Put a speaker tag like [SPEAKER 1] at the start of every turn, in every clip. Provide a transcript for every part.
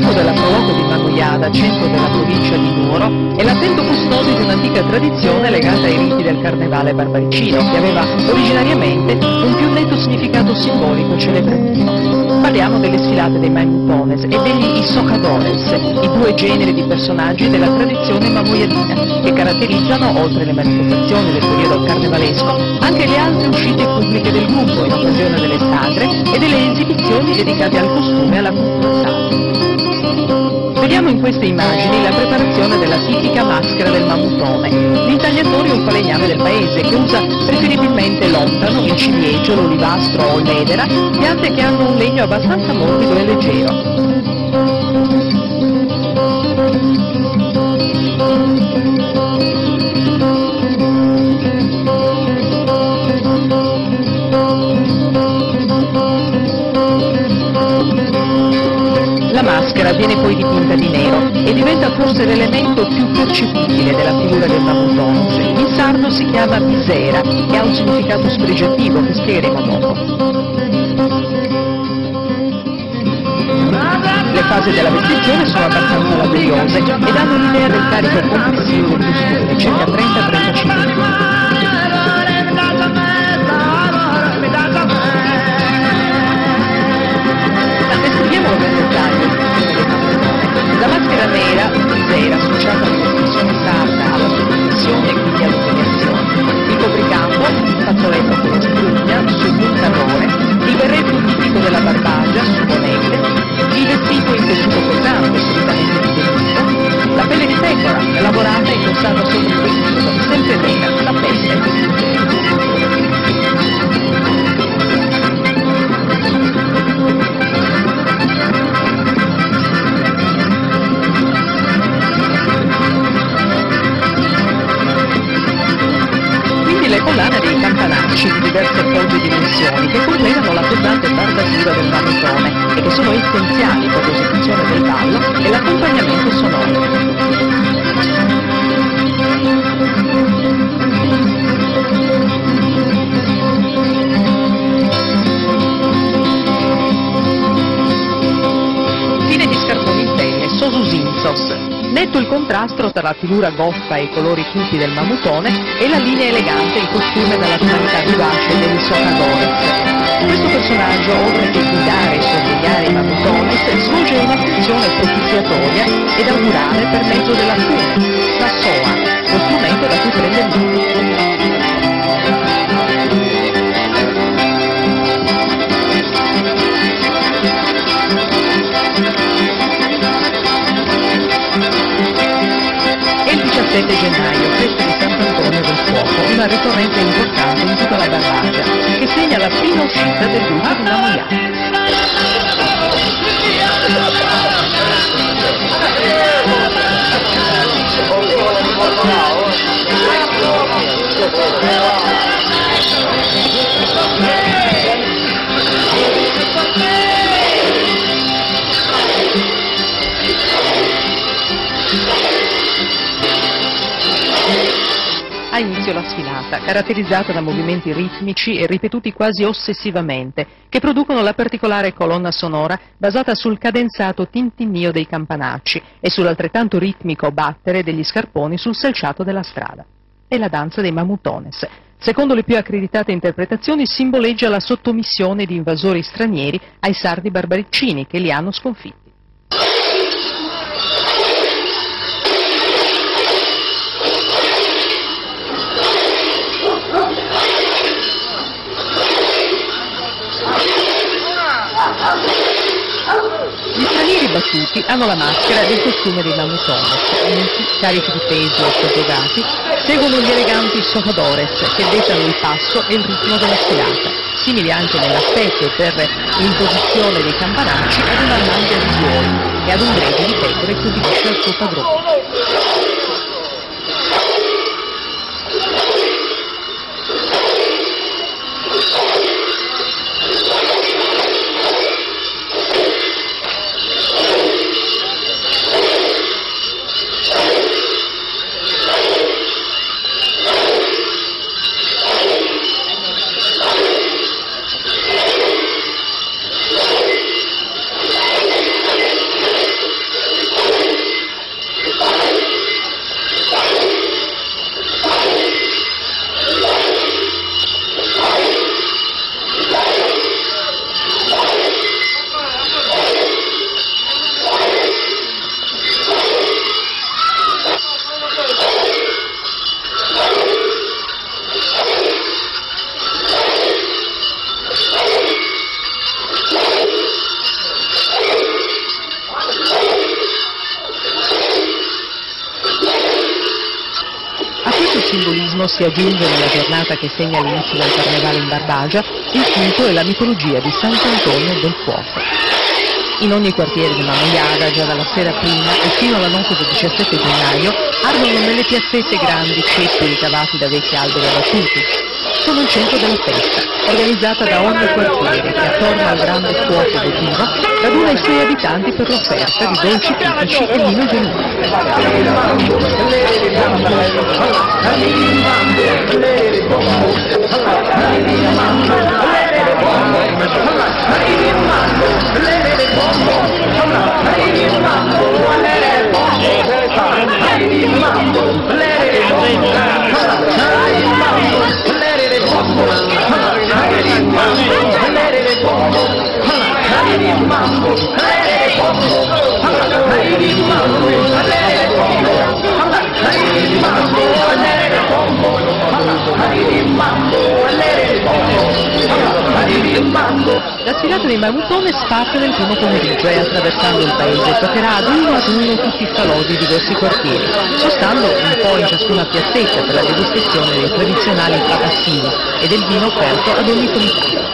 [SPEAKER 1] parroco della Proloco di Manujada, centro della provincia di Nuoro, è l'attento custode di un'antica tradizione legata ai riti del carnevale barbaricino, che aveva originariamente un più netto significato simbolico celebrativo. Parliamo delle sfilate dei Mamutones e degli Isocadores, i due generi di personaggi della tradizione mamoiadina, che caratterizzano, oltre le manifestazioni del periodo carnevalesco, anche le altre uscite pubbliche del gruppo in occasione delle sagre e delle esibizioni dedicate al costume e alla cultura sacra. Vediamo in queste immagini la preparazione della tipica maschera del mamutone. L'intagliatore è un falegname del paese che usa preferibilmente l'ontano, il ciliegio, l'olivastro o l'edera, piante che hanno un legno abbastanza morbido e leggero. La maschera viene poi dipinta di nero e diventa forse l'elemento più percepibile della figura del mamutone. In sardo si chiama visera e ha un significato spregiativo che spiegheremo dopo. Le fasi della vestizione sono abbastanza laboriose e danno l'idea del carico complessivo del costume, circa 30-35 minuti. Descriviamolo nel dettaglio. La maschera nera, visera, associata all'espressione sarda, alla sottomissione e quindi all'umiliazione. Il copricapo, il fazzoletto con la spugna, sul puntarone, il berretto tipico della Barbagia, su bonette, il vestito in tessuto pesante, solitamente di tessuto, la pelle di pecora, lavorata e indossata sopra il vestito, sempre nera, la pelle. Le collane dei campanacci di diverse appoggi e dimensioni che completano la pesante bardatura del mamutone e che sono essenziali per l'esecuzione del ballo e l'accompagnamento sonoro. Fine di scarponi in pelle, Sosusinzos. Netto il contrasto tra la figura goffa e i colori cupi del mamutone e la linea elegante in costume dalla tonalità vivace degli Isocadores. Questo personaggio, oltre che guidare e sorvegliare i mamutones, svolge una funzione propiziatoria ed augurale per mezzo della fune, la soa, lo strumento da cui prende il nome. Il 17 gennaio, festa di Sant'Antonio del Fuoco, una ricorrenza importante in tutta la Barbagia, che segna la prima uscita del gruppo di Mamoiada. Ha inizio la sfilata, caratterizzata da movimenti ritmici e ripetuti quasi ossessivamente, che producono la particolare colonna sonora basata sul cadenzato tintinnio dei campanacci e sull'altrettanto ritmico battere degli scarponi sul selciato della strada. È la danza dei Mamutones. Secondo le più accreditate interpretazioni simboleggia la sottomissione di invasori stranieri ai sardi barbaricini che li hanno sconfitti. Gli stranieri battuti hanno la maschera e il costume dei Mamutones, uniti, carichi di pesi e soggiogati, seguono gli eleganti Isocadores che dettano il passo e il ritmo della sfilata, simili anche nell'aspetto per l'imposizione dei campanacci ad una mangia di buoi e ad un gregge di pecore che ubbidisce al suo padrone. questo simbolismo si aggiunge nella giornata che segna l'inizio del Carnevale in Barbagia il culto e la mitologia di Sant'Antonio del Fuoco. In ogni quartiere di Mamoiada, già dalla sera prima e fino alla notte del 17 gennaio, ardono nelle piazzette grandi ceppi ricavati da vecchi alberi abbattuti. Sono il centro della festa, organizzata da ogni quartiere che attorno al grande fuoco votivo raduna i suoi abitanti per l'offerta di dolci tipici e vino genuino. La sfilata dei Mamutones parte nel primo pomeriggio e attraversando il paese toccherà ad uno tutti i falò di diversi quartieri, sostando un po' in ciascuna piazzetta per la degustazione dei tradizionali papassini e del vino offerto ad ogni comitato.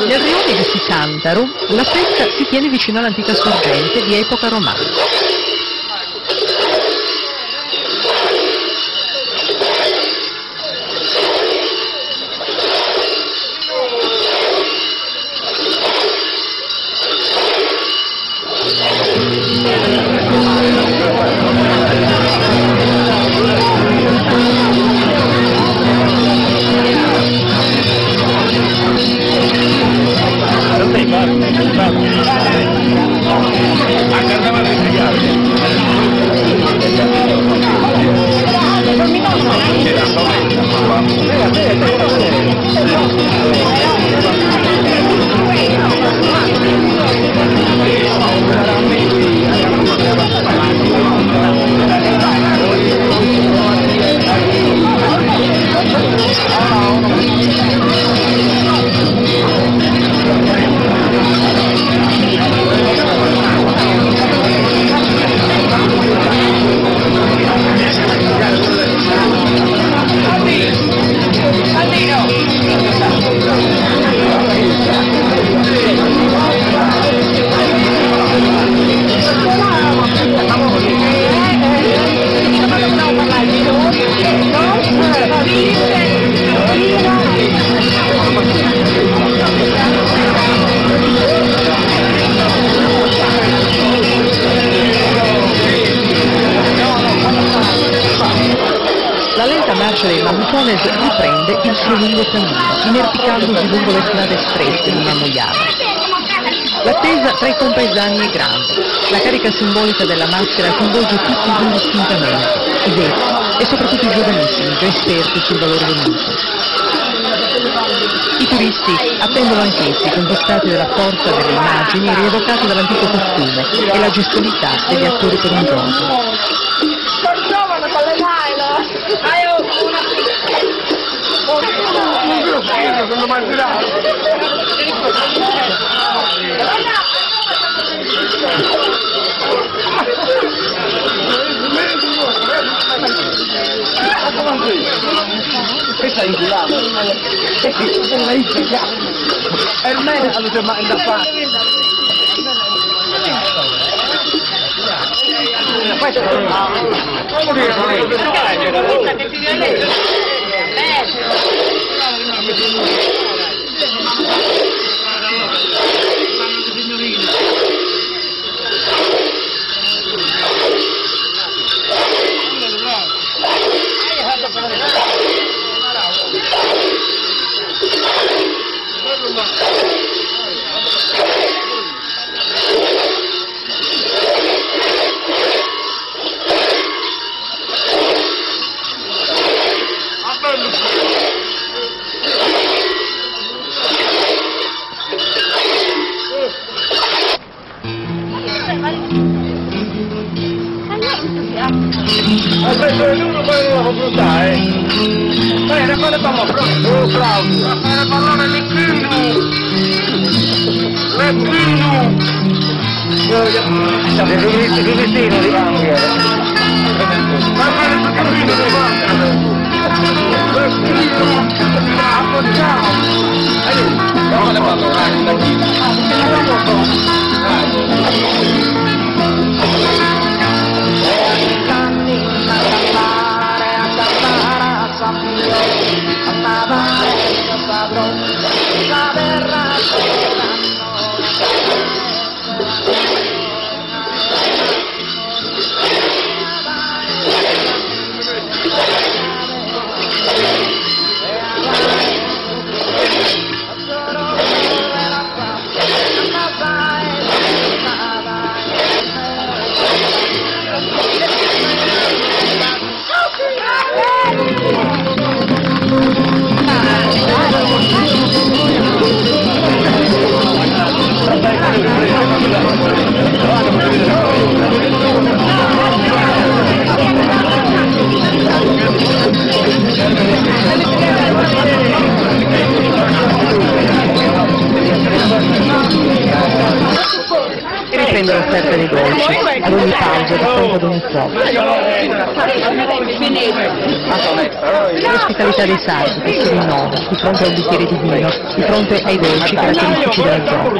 [SPEAKER 1] Gli Adrioni di Sicantaro, la festa si tiene vicino all'antica sorgente di epoca romana. La lenta marcia dei Mamutones riprende il suo lungo cammino, inerpicandosi lungo le strade strette di Mamoiada. L'attesa tra i compaesani è grande. La carica simbolica della maschera coinvolge tutti indistintamente, i vecchi e soprattutto i giovanissimi, già esperti sul valore del luce. I turisti attendono anch'essi, conquistati dalla forza delle immagini e rievocati dall'antico costume e la gestualità degli attori per un gioco.
[SPEAKER 2] Questa è inculata. Ermene allora ma da fare.
[SPEAKER 3] Aspetta, uno poi non lo può buttare. Vai, ne fate parlare, oh Claudio. Fate parlare Lecchino. Siete Filipino di Cambia. Ma fate il cammino di Lecchino. Appoggiamo. Come le fanno?
[SPEAKER 1] Riprende l'offerta dei dolci, ad ogni pausa, di fronte ad ogni fuoco. L'ospitalità dei sardi che si rinnova di fronte a un bicchiere di vino, di fronte ai dolci caratteristici della zona.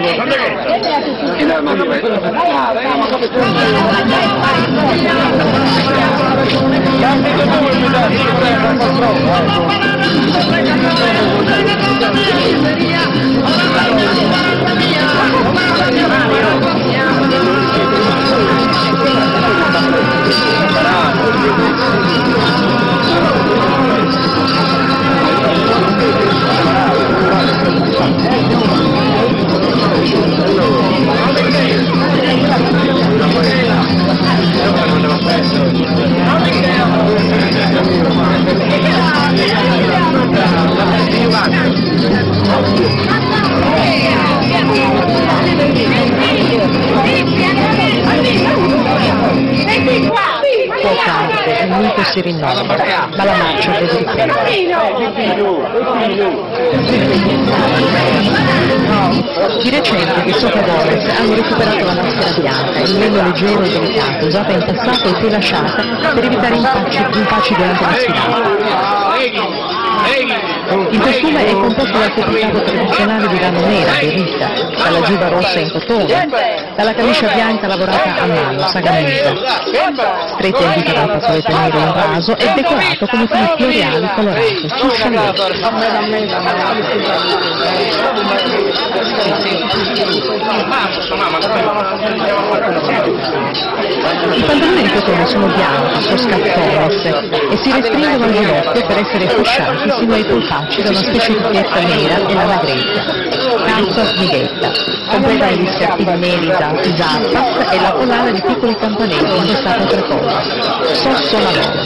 [SPEAKER 1] Il mito si rinnova, ma la marcia deve riprendere. Di recente che Socavores hanno recuperato la maschera bianca, il legno leggero e delicato, usata in passato e poi lasciata per evitare impacci durante la sfilata. Il costume è composto dal copricapo tradizionale di lana nera, berrita, dalla giubba rossa in cotone, dalla camicia bianca lavorata a mano, sagamesa, stretta in vita dal fazzoletto nero in raso e decorato con motivi floreali colorati, ciusciolati. I pantaloni di cotone sono bianchi, scascones, e si restringono al ginocchio per essere fasciati sino ai polpacci da una specie di piezza nera e lana greca, calza smighetta, completa gli scarpini neri da zarpas e la collana di piccoli campanelli indossata a tre cose. Sosso lavoro.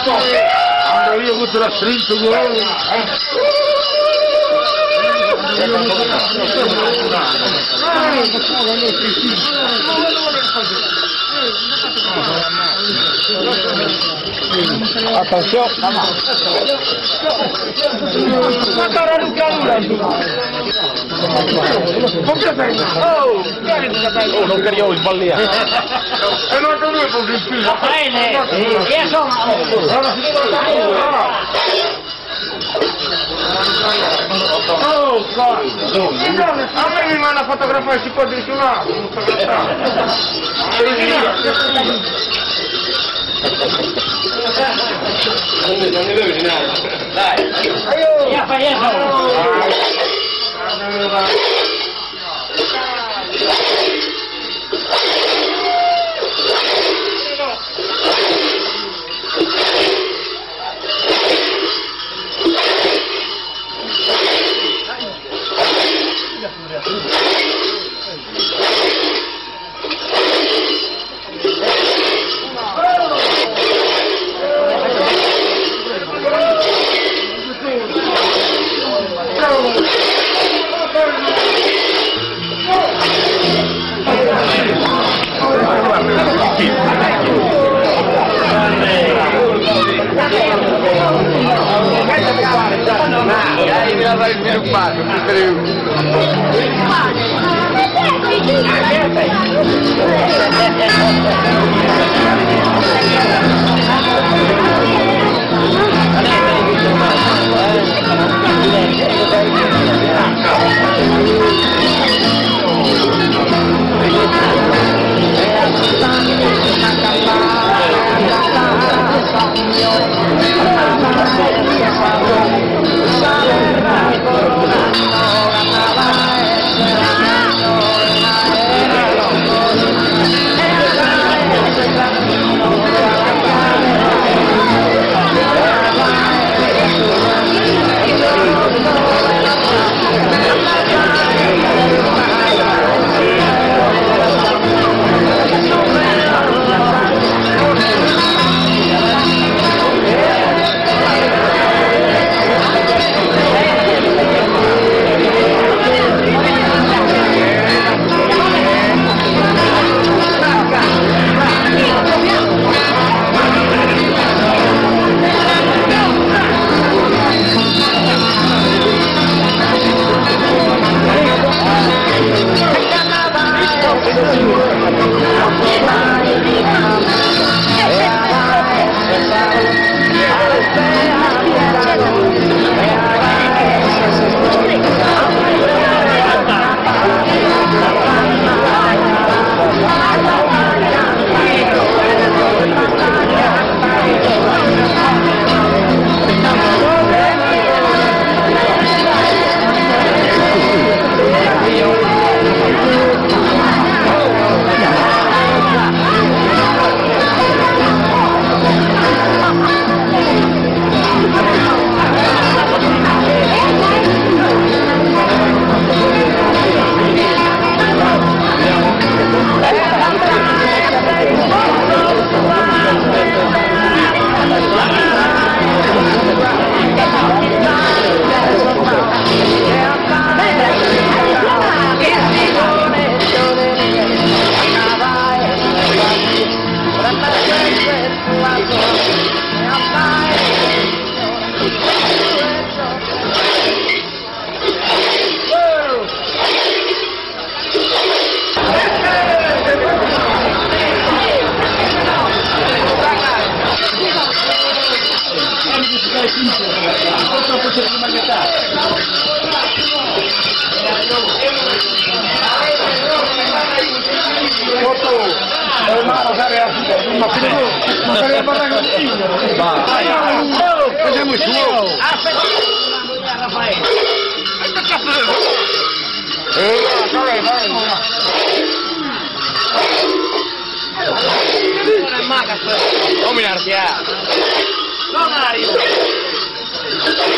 [SPEAKER 3] Sorry. strinto gol. Attenzione, non cariamo il balliato. E non te lui può rispirare. Bene, io sono. Oh, a me mi manda a fotografare, si può addirittura. Non ne devi neanche. Dai. Ya fai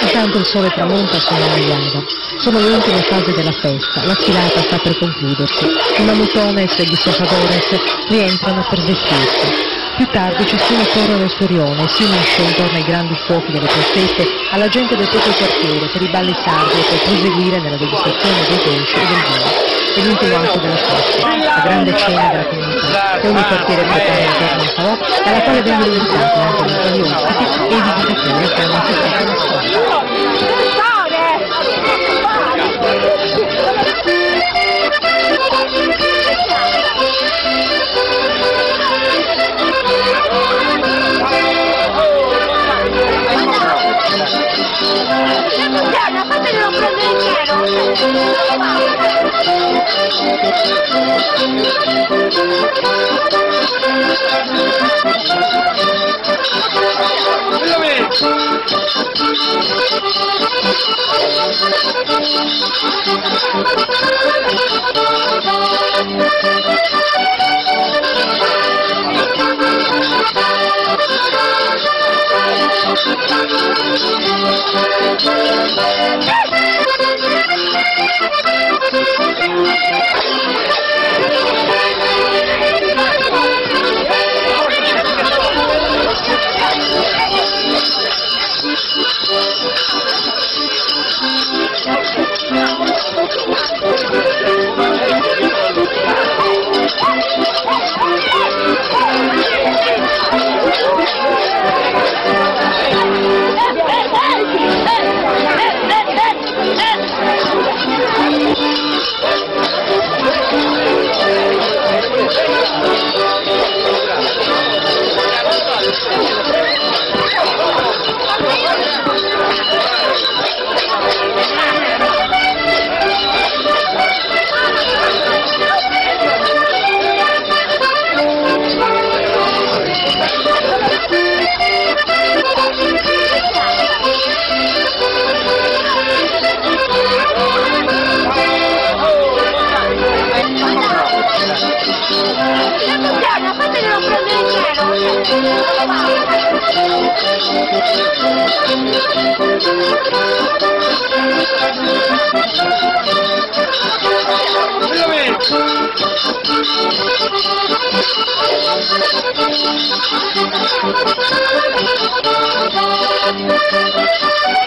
[SPEAKER 1] Intanto il sole tramonta sulla Magliana. Sono le ultime fasi della festa, la sfilata sta per concludersi. I mamutones e gli stofadores rientrano per vestirsi. Più tardi ciascuno corre verso Orione e si unisce intorno ai grandi fuochi delle proteste alla gente del proprio quartiere per i balli sardi e per proseguire nella degustazione dei dolci e del vino. È l'ultimo atto della festa, la grande cena della comunità, che ogni quartiere prepara intorno al salò e alla quale vengono invitati anche gli nuovi ospiti e i visitatori che hanno assistito alla scuola.
[SPEAKER 4] Thank you.